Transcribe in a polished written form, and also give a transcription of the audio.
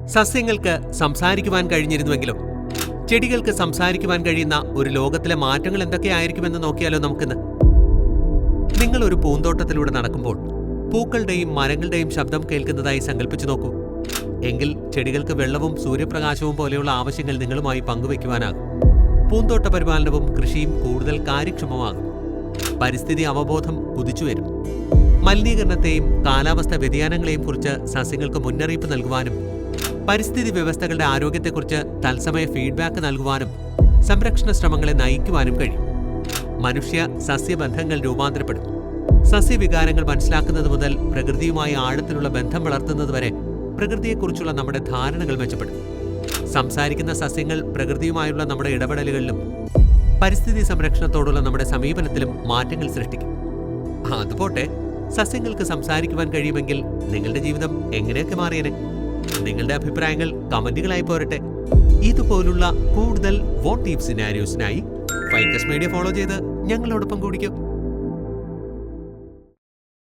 സസ്യങ്ങൾക്ക് സംസാരിക്കുവാൻ കഴിഞ്ഞിരുന്നുവെങ്കിലോ? ചെടികൾക്ക് സംസാരിക്കുവാൻ കഴിയുന്ന ഒരു ലോകത്തിലെ മാറ്റങ്ങൾ എന്തൊക്കെയായിരിക്കുമെന്ന് നോക്കിയാലോ നമുക്കിന്ന്. നിങ്ങൾ ഒരു പൂന്തോട്ടത്തിലൂടെ നടക്കുമ്പോൾ പൂക്കളുടെയും മരങ്ങളുടെയും ശബ്ദം കേൾക്കുന്നതായി സങ്കല്പിച്ചു നോക്കൂ. എങ്കിൽ ചെടികൾക്ക് വെള്ളവും സൂര്യപ്രകാശവും പോലെയുള്ള ആവശ്യങ്ങൾ നിങ്ങളുമായി പങ്കുവയ്ക്കുവാനാകും. പൂന്തോട്ട പരിപാലനവും കൃഷിയും കൂടുതൽ കാര്യക്ഷമമാകും. പരിസ്ഥിതി അവബോധം കുതിച്ചുവരും. മലിനീകരണത്തെയും കാലാവസ്ഥാ വ്യതിയാനങ്ങളെയും കുറിച്ച് സസ്യങ്ങൾക്ക് മുന്നറിയിപ്പ് നൽകുവാനും പരിസ്ഥിതി വ്യവസ്ഥകളുടെ ആരോഗ്യത്തെക്കുറിച്ച് തത്സമയ ഫീഡ്ബാക്ക് നൽകുവാനും സംരക്ഷണ ശ്രമങ്ങളെ നയിക്കുവാനും കഴിയും. മനുഷ്യ സസ്യബന്ധങ്ങൾ രൂപാന്തരപ്പെടും. സസ്യവികാരങ്ങൾ മനസ്സിലാക്കുന്നത് മുതൽ പ്രകൃതിയുമായി ആഴത്തിലുള്ള ബന്ധം വളർത്തുന്നതുവരെ പ്രകൃതിയെക്കുറിച്ചുള്ള നമ്മുടെ ധാരണകൾ മെച്ചപ്പെടും. സംസാരിക്കുന്ന സസ്യങ്ങൾ പ്രകൃതിയുമായുള്ള നമ്മുടെ ഇടപെടലുകളിലും പരിസ്ഥിതി സംരക്ഷണത്തോടുള്ള നമ്മുടെ സമീപനത്തിലും മാറ്റങ്ങൾ സൃഷ്ടിക്കും. അതുപോട്ടെ, സസ്യങ്ങൾക്ക് സംസാരിക്കുവാൻ കഴിയുമെങ്കിൽ നിങ്ങളുടെ ജീവിതം എങ്ങനെയൊക്കെ മാറിയേനെ? നിങ്ങളുടെ അഭിപ്രായങ്ങൾ കമന്റുകളായി പോരട്ടെ. ഇതുപോലുള്ള കൂടുതൽ വാട്ട് ഇഫ് സിനാരിയോസിനായി ഫൈക്കസ് മീഡിയ ഫോളോ ചെയ്ത് ഞങ്ങളോടൊപ്പം കൂടിക്കും.